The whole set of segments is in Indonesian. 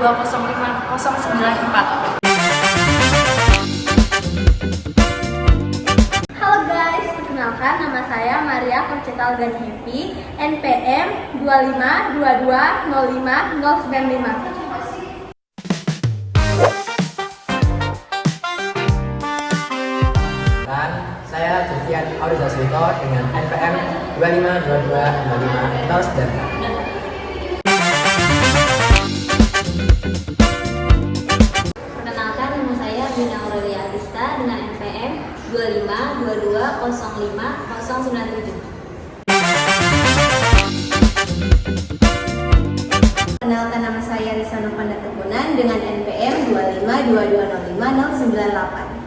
2050094. Halo guys, perkenalkan nama saya Maria Conchita Algani Happy, NPM 252205095. Dan saya Jufian Auriza Swito dengan NPM 2522509. Perkenalkan, nama saya Bina Aurelia Adista dengan NPM 252205097. Perkenalkan nama saya Risa Novanda Tegunan dengan NPM 252205098.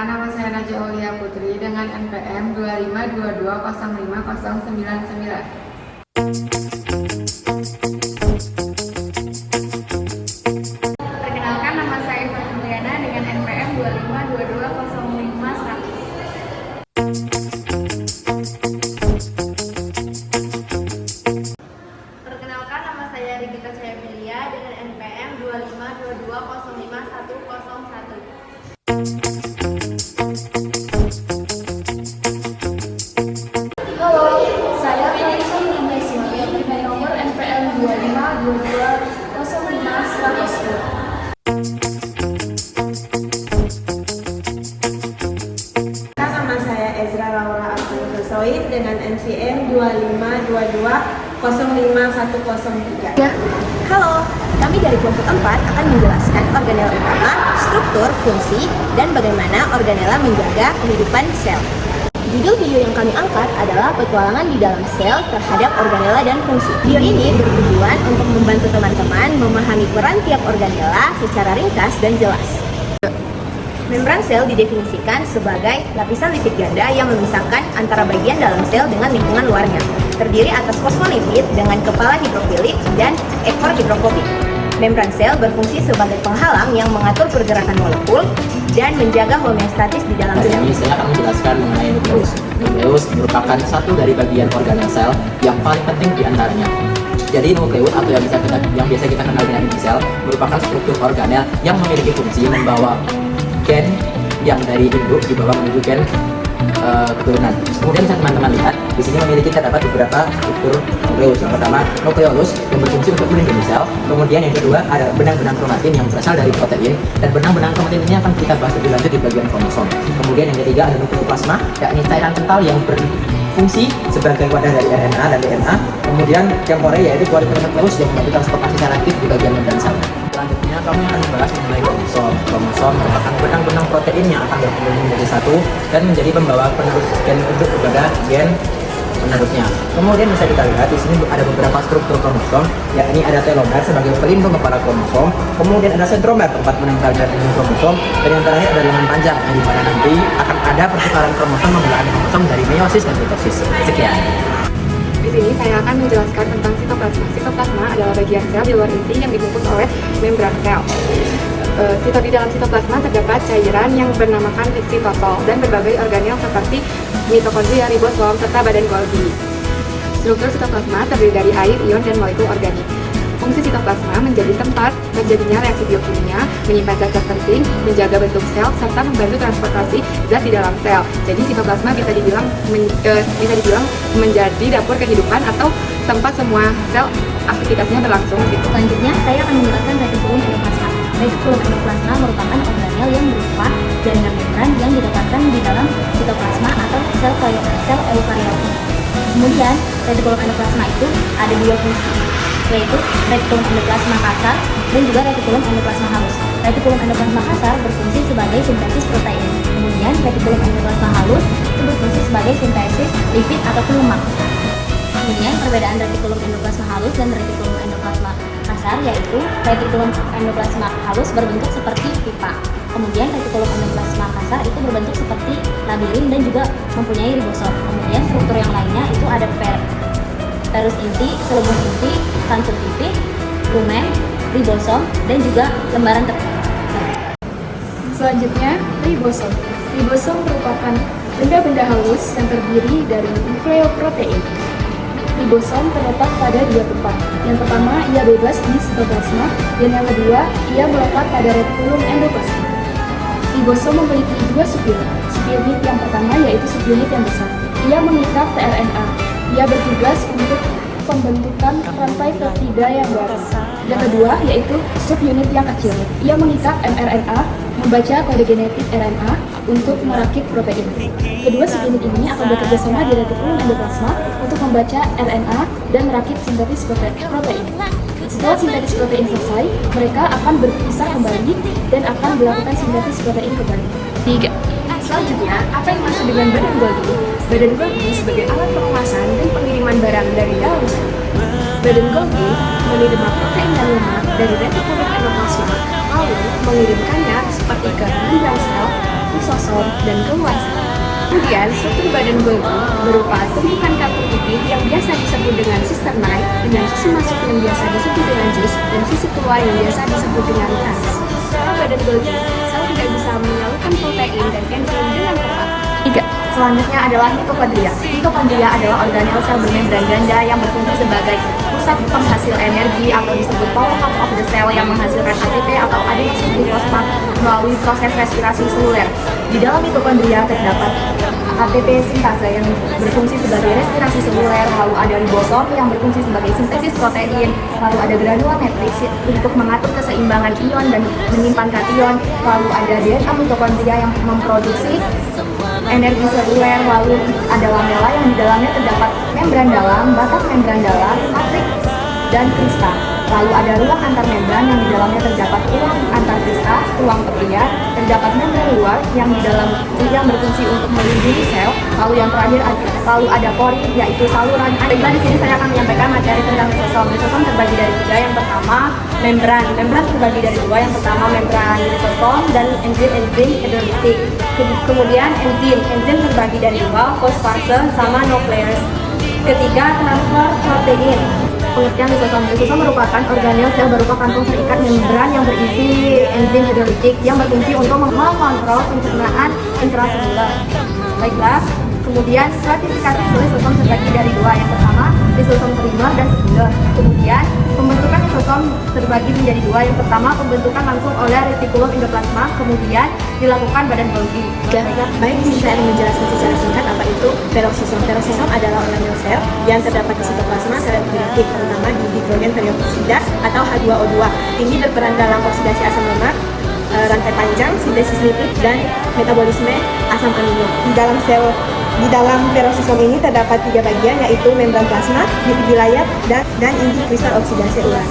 Nama saya Najwa Aulia Putri dengan NPM 25220505999. Perkenalkan, nama saya Iva Juliana dengan NPM 252205100. Perkenalkan, nama saya Rigita Cayapilia dengan NPM 252205101. Halo, saya Kaisar Indonesia dengan nomor NPM 252205100. Nama saya Ezra Laura Abdul Husoin dengan NPM 252205103. Halo, kami dari kelompok 4 akan menjelaskan organela utama, struktur, fungsi, dan bagaimana organela menjaga kehidupan sel. Judul video yang kami angkat adalah petualangan di dalam sel terhadap organela dan fungsi. Video ini bertujuan untuk membantu teman-teman memahami peran tiap organela secara ringkas dan jelas. Membran sel didefinisikan sebagai lapisan lipid ganda yang memisahkan antara bagian dalam sel dengan lingkungan luarnya. Terdiri atas fosfolipid dengan kepala hidrofilik dan ekor hidrofobik. Membran sel berfungsi sebagai penghalang yang mengatur pergerakan molekul dan menjaga homeostatis di dalam Hari sel. ini saya akan menjelaskan mengenai nukleus. Nukleus merupakan satu dari bagian organel sel yang paling penting di antaranya. Jadi nukleus atau yang biasa kita kenal dengan inti sel merupakan struktur organel yang memiliki fungsi membawa gen yang dari induk dibawa menuju gen keturunan. Kemudian bisa teman-teman lihat di sini terdapat beberapa struktur nukleus. Yang pertama nukleolus yang berfungsi untuk melindungi sel. Kemudian yang kedua ada benang-benang kromatin yang berasal dari protein, dan benang-benang kromatin ini akan kita bahas lebih lanjut di bagian kromosom. Kemudian yang ketiga ada nukleoplasma, yakni cairan kental yang berfungsi sebagai wadah dari RNA dan DNA. Kemudian yang Korea yaitu polinukleus yang membantu transportasi selektif di bagian membran sel. Selanjutnya kami akan membahas mengenai kromosom. Kromosom merupakan benang-benang protein yang akan berkumpul menjadi satu dan menjadi pembawa penerus gen untuk kepada gen penerusnya. Kemudian bisa kita lihat di sini ada beberapa struktur kromosom, yakni ada telomer sebagai pelindung kepala kromosom, kemudian ada sentromer tempat menempelnya dengan kromosom, dan yang terakhir ada lengan panjang yang dimana nanti akan ada pertukaran kromosom menggunakan kromosom dari meiosis dan mitosis. Sekian. Di sini saya akan menjelaskan tentang sitoplasma. Sitoplasma adalah bagian sel di luar inti yang dibungkus oleh membran sel. Di dalam sitoplasma terdapat cairan yang bernamakan sitosol dan berbagai organel seperti mitokondria, ribosom, serta badan Golgi. Struktur sitoplasma terdiri dari air, ion, dan molekul organik. Fungsi sitoplasma menjadi tempat terjadinya reaksi biokimia, menyimpan zat-zat penting, menjaga bentuk sel, serta membantu transportasi zat di dalam sel. Jadi sitoplasma bisa dibilang menjadi dapur kehidupan atau tempat semua sel aktivitasnya berlangsung gitu. Selanjutnya, saya akan menjelaskan retikulum endoplasma. Retikulum endoplasma merupakan organel yang berupa jaringan membran yang didapatkan di dalam sitoplasma atau sel eukariot. Kemudian, retikulum endoplasma itu ada dua fungsi, yaitu retikulum endoplasma kasar dan juga retikulum endoplasma halus. Retikulum endoplasma kasar berfungsi sebagai sintesis protein. Kemudian, retikulum endoplasma halus itu berfungsi sebagai sintesis lipid ataupun lemak. Kemudian perbedaan retikulum endoplasma halus dan retikulum endoplasma kasar yaitu retikulum endoplasma halus berbentuk seperti pipa. Kemudian retikulum endoplasma kasar itu berbentuk seperti labirin dan juga mempunyai ribosom. Kemudian struktur yang lainnya itu ada perus inti, selubung inti, kantung inti, lumen, ribosom, dan juga lembaran tertutup. Selanjutnya, ribosom. Ribosom merupakan benda-benda halus yang terdiri dari nukleoprotein. Ribosom terletak pada dua tempat. Yang pertama, ia bebas di sitoplasma, dan yang kedua, ia melekat pada retikulum endoplasma. Ribosom memiliki dua subunit. Subunit yang pertama yaitu subunit yang besar. Ia mengikat tRNA. Ia bertugas untuk pembentukan rantai peptida yang baru. Yang kedua yaitu subunit yang kecil. Ia mengikat mRNA, membaca kode genetik RNA untuk merakit protein. Kedua subunit ini akan bekerja sama di retikulum endoplasma untuk membaca RNA dan merakit sintetis protein. Setelah sintetis protein selesai, mereka akan berpisah kembali dan akan melakukan sintetis protein kembali. 3. Selanjutnya, apa yang masuk dengan badan Golgi? Badan Golgi sebagai alat penguasaan dan pengiriman barang dari dalam sel. Badan Golgi menerima protein dan lemak dari retikulum endoplasma, lalu mengirimkannya seperti ke membran sel, lisosom, dan keluar sel. Kemudian, struktur badan Golgi berupa tumpukan kartu putih yang biasa disebut dengan cisternae, dengan sisi masuk yang biasa disebut dengan jus, dan sisi keluar yang biasa disebut dengan trans. Setelah badan Golgi, sel tidak bisa menyalurkan protein dan enzim dengan tepat. 3. Selanjutnya adalah mitokondria. Mitokondria adalah organel sel bermembran ganda yang berfungsi sebagai pusat penghasil energi atau disebut power hub of the cell yang menghasilkan ATP atau adenosine trifosfat melalui proses respirasi seluler. Di dalam mitokondria terdapat ATP sintase yang berfungsi sebagai respirasi seluler, lalu ada ribosom yang berfungsi sebagai sintesis protein, lalu ada granula matriks untuk mengatur keseimbangan ion dan menyimpan kation, lalu ada DNA mitokondria yang memproduksi energi seluler, lalu ada lamela yang di dalamnya terdapat membran dalam, batas membran dalam, matriks, dan kristal. Lalu ada ruang antar membran yang di dalamnya terdapat ruang antar kristal, ruang petia, terdapat membran luar yang di dalam yang berfungsi untuk melindungi sel. Lalu yang terakhir lalu ada pori yaitu saluran. Baiklah, di sini saya akan menyampaikan materi tentang lisosom. Lisosom terbagi dari tiga. Yang pertama membran. Membran terbagi dari dua. Yang pertama membran lisosom dan enzim hidrolitik. Kemudian enzim terbagi dari dua, fosfase sama nukleus. Ketiga, transfer protein. Pengertian lisosom. Lisosom merupakan organel sel berupa kantong terikat membran yang berisi enzim hidrolitik yang berfungsi untuk mengontrol pencernaan intraseluler. Baiklah, kemudian klasifikasi lisosom terbagi dari dua. Yang pertama, lisosom primer dan sekunder. Kemudian, pembentukan lisosom terbagi menjadi dua. Yang pertama, pembentukan langsung oleh retikulum endoplasma, kemudian dilakukan badan Golgi. Baik, di sini saya akan menjelaskan secara singkat apa itu peroksisom. Peroksisom adalah organel sel yang terdapat di sitoplasma sel epitelit, terutama di hidrogen perioksida atau H2O2. Ini berperan dalam oksidasi asam lemak, rantai panjang, sintesis lipid, dan metabolisme asam amino. Di dalam peroksisom ini terdapat tiga bagian, yaitu membran plasma, nukleus layar, dan inti kristal oksidasi uran.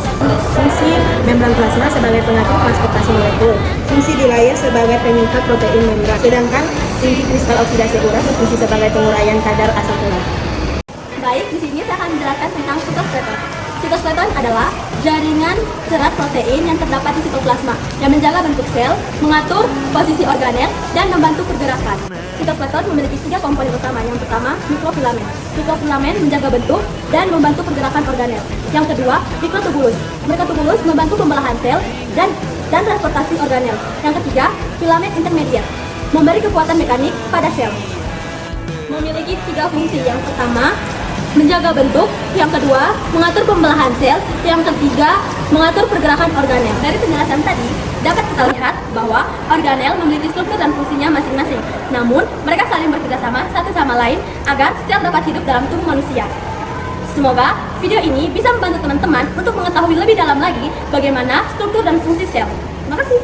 Fungsi membran plasma sebagai pengatur transportasi molekul, fungsi di layar sebagai pengikat protein membran, sedangkan inti kristal oksidasi uran berfungsi sebagai penguraian kadar asam urat. Baik, di sini saya akan menjelaskan tentang sitoskeleton. Sitoskeleton adalah jaringan serat protein yang terdapat di sitoplasma yang menjaga bentuk sel, mengatur posisi organel, dan membantu pergerakan. Sitoskeleton memiliki tiga komponen utama. Yang pertama, mikrofilamen. Mikrofilamen menjaga bentuk dan membantu pergerakan organel. Yang kedua, mikrotubulus. Mikrotubulus membantu pembelahan sel dan transportasi organel. Yang ketiga, filamen intermediat, memberi kekuatan mekanik pada sel. Memiliki tiga fungsi. Yang pertama, menjaga bentuk, yang kedua, mengatur pembelahan sel, yang ketiga, mengatur pergerakan organel. Dari penjelasan tadi, dapat kita lihat bahwa organel memiliki struktur dan fungsinya masing-masing. Namun, mereka saling bekerjasama satu sama lain agar sel dapat hidup dalam tubuh manusia. Semoga video ini bisa membantu teman-teman untuk mengetahui lebih dalam lagi bagaimana struktur dan fungsi sel. Terima kasih.